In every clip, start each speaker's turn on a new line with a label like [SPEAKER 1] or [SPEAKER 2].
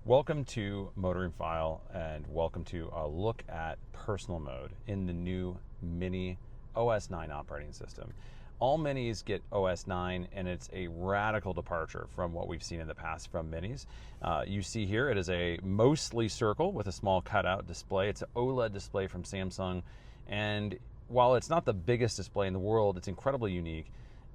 [SPEAKER 1] Welcome to MotoringFile and welcome to a look at personal mode in the new MINI OS9 operating system. All Minis get OS9 and it's a radical departure from what we've seen in the past from Minis. You see here it is a mostly circle with a small cutout display. It's an OLED display from Samsung, and while it's not the biggest display in the world, it's incredibly unique.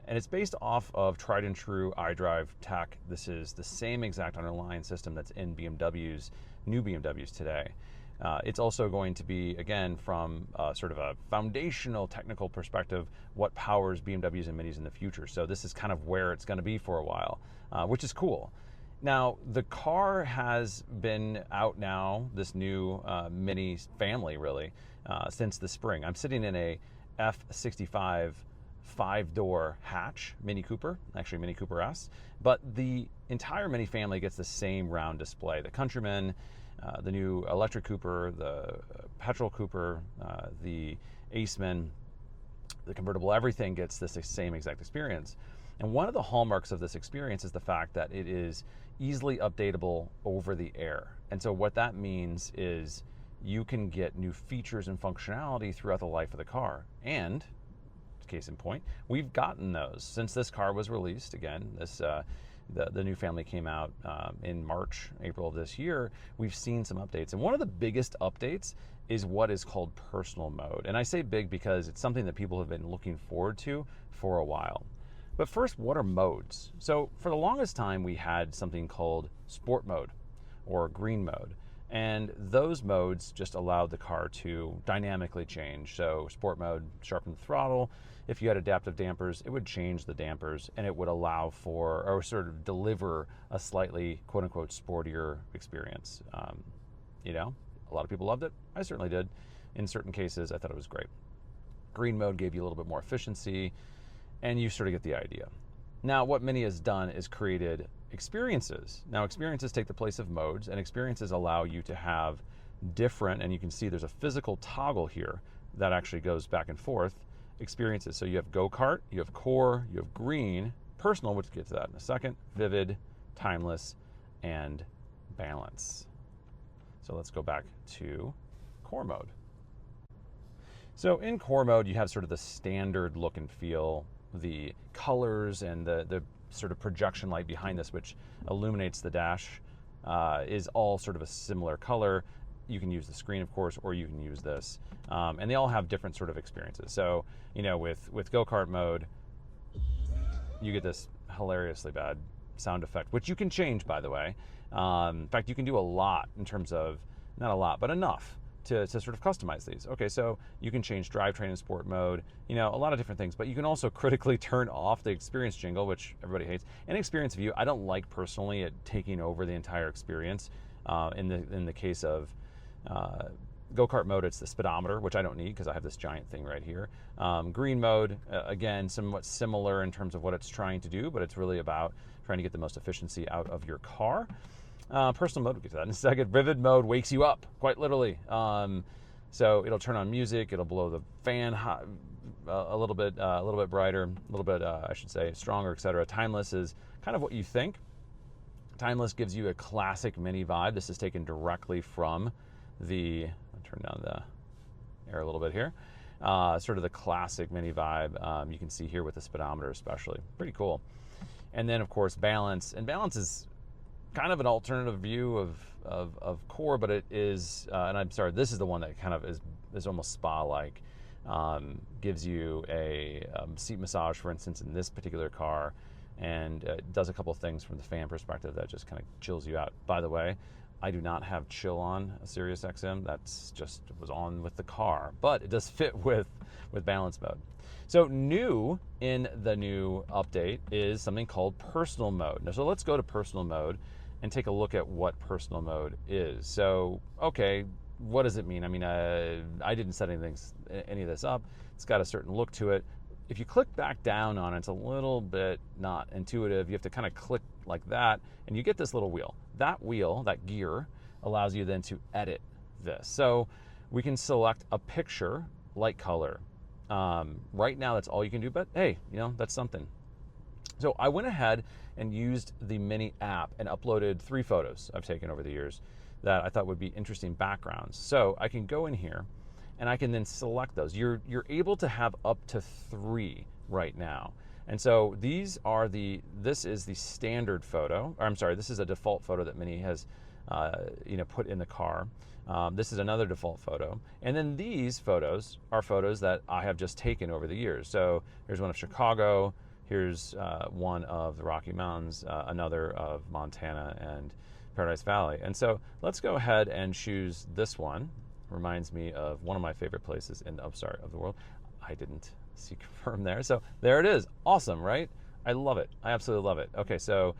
[SPEAKER 1] And it's based off of tried and true iDrive tech. This is the same exact underlying system that's in BMW's, new BMWs today. It's also going to be, again, from sort of a foundational technical perspective, what powers BMWs and Minis in the future. So this is kind of where it's going to be for a while, which is cool. Now, the car has been out now, this new Mini family really, since the spring. I'm sitting in a F65 5-door hatch Mini Cooper, actually Mini Cooper S, but the entire Mini family gets the same round display. The Countryman, the new electric Cooper, the petrol Cooper, the Aceman, the convertible, everything gets this same exact experience. And one of the hallmarks of this experience is the fact that it is easily updatable over the air. And so what that means is you can get new features and functionality throughout the life of the car. And case in point, we've gotten those since this car was released. Again, this the new family came out in March, April of this year. We've seen some updates, and one of the biggest updates is what is called personal mode. And I say big because it's something that people have been looking forward to for a while. But first, what are modes? So for the longest time, we had something called sport mode or green mode. And those modes just allowed the car to dynamically change. So sport mode, sharpen the throttle. If you had adaptive dampers, it would change the dampers and it would allow for, or sort of deliver a slightly quote unquote sportier experience. You know, a lot of people loved it. I certainly did. In certain cases, I thought it was great. Green mode gave you a little bit more efficiency, and you sort of get the idea. Now, what Mini has done is created experiences. Now, experiences take the place of modes, and experiences allow you to have different, and you can see there's a physical toggle here that actually goes back and forth, experiences. So you have go-kart, you have core, you have green, personal, which we'll get to that in a second, vivid, timeless, and balance. So let's go back to core mode. So in core mode, you have sort of the standard look and feel, the colors and the sort of projection light behind this, which illuminates the dash, is all sort of a similar color. You can use the screen, of course, or you can use this. And they all have different sort of experiences. So, you know, with go-kart mode, you get this hilariously bad sound effect, which you can change, by the way. In fact, you can do a lot in terms of, not a lot, but enough to sort of customize these. Okay, so you can change drivetrain in sport mode, you know, a lot of different things, but you can also critically turn off the experience jingle, which everybody hates. And experience view, I don't like personally it taking over the entire experience. In the case of go-kart mode, it's the speedometer, which I don't need because I have this giant thing right here. Green mode, again, somewhat similar in terms of what it's trying to do, but it's really about trying to get the most efficiency out of your car. Personal mode, we'll get to that in a second. Vivid mode wakes you up, quite literally. So it'll turn on music, it'll blow the fan hot, a little bit brighter, a little bit, I should say, stronger, etc. Timeless is kind of what you think. Timeless gives you a classic Mini vibe. This is taken directly from the, I'll turn down the air a little bit here, sort of the classic Mini vibe. You can see here with the speedometer especially. Pretty cool. And then, of course, balance. And balance is kind of an alternative view of core, but it is, and I'm sorry, this is the one that kind of is almost spa-like. Gives you a seat massage, for instance, in this particular car, and does a couple of things from the fan perspective that just kind of chills you out. By the way, I do not have chill on a Sirius XM. That's just was on with the car, but it does fit with balance mode. So new in the new update is something called personal mode. Now, so let's go to personal mode and take a look at what personal mode is. So, okay, what does it mean? I mean, I didn't set any of this up. It's got a certain look to it. If you click back down on it, it's a little bit not intuitive. You have to kind of click like that, and you get this little wheel. That wheel, that gear, allows you then to edit this. So we can select a picture, light color. Right now, that's all you can do, but hey, you know, that's something. So I went ahead and used the Mini app and uploaded 3 photos I've taken over the years that I thought would be interesting backgrounds. So I can go in here and I can then select those. You're able to have up to 3 right now. And so this is the standard photo, or I'm sorry, this is a default photo that Mini has put in the car. This is another default photo. And then these photos are photos that I have just taken over the years. So here's one of Chicago, here's one of the Rocky Mountains, another of Montana and Paradise Valley. And so let's go ahead and choose this one. Reminds me of one of my favorite places of the world. I didn't see confirm there. So there it is. Awesome, right? I love it. I absolutely love it. Okay, so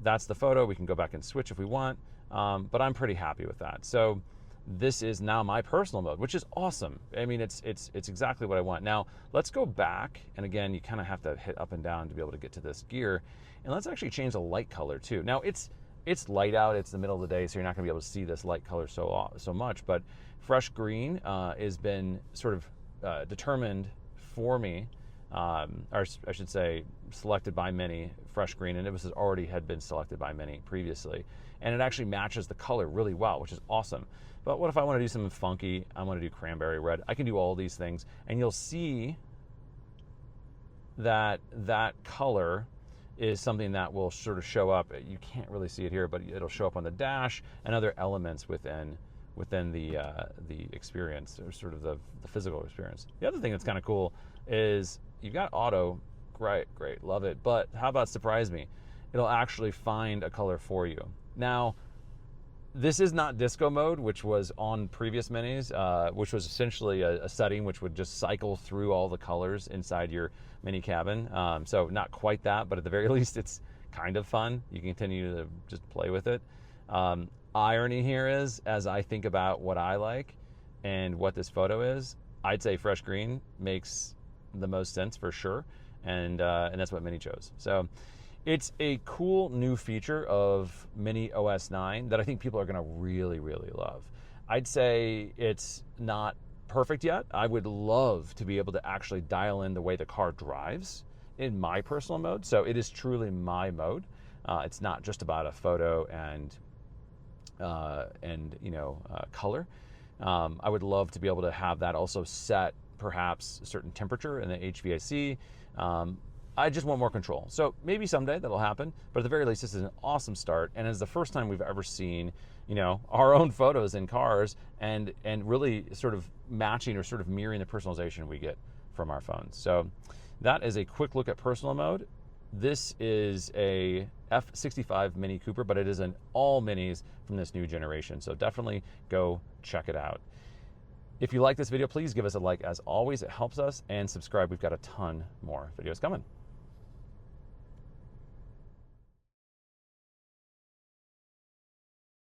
[SPEAKER 1] that's the photo. We can go back and switch if we want, but I'm pretty happy with that. So this is now my personal mode, which is awesome. I mean, it's exactly what I want. Now, let's go back, and again, you kind of have to hit up and down to be able to get to this gear, and let's actually change the light color too. Now, it's light out, it's the middle of the day, so you're not gonna be able to see this light color so much, but fresh green has been sort of determined for me, or I should say selected by Mini, fresh green, and it was already had been selected by Mini previously, and it actually matches the color really well, which is awesome. But what if I want to do something funky? I want to do cranberry red. I can do all these things, and you'll see that color is something that will sort of show up. You can't really see it here, but it'll show up on the dash and other elements within the experience, or sort of the physical experience. The other thing that's kind of cool is you've got auto. Great, love it. But how about surprise me? It'll actually find a color for you. Now, this is not disco mode, which was on previous Minis, which was essentially a setting which would just cycle through all the colors inside your Mini cabin. So not quite that, but at the very least, it's kind of fun. You can continue to just play with it. Irony here is, as I think about what I like and what this photo is, I'd say fresh green makes the most sense for sure, and that's what Mini chose. So it's a cool new feature of Mini OS9 that I think people are going to really, really love. I'd say it's not perfect yet. I would love to be able to actually dial in the way the car drives in my personal mode. So it is truly my mode. It's not just about a photo and color. I would love to be able to have that also set perhaps a certain temperature in the HVAC. I just want more control. So maybe someday that'll happen, but at the very least, this is an awesome start, and it's the first time we've ever seen, our own photos in cars and really sort of matching or sort of mirroring the personalization we get from our phones. So that is a quick look at personal mode. This is a F65 Mini Cooper, but it is an all Minis from this new generation. So definitely go check it out. If you like this video, please give us a like as always. It helps us, and subscribe. We've got a ton more videos coming.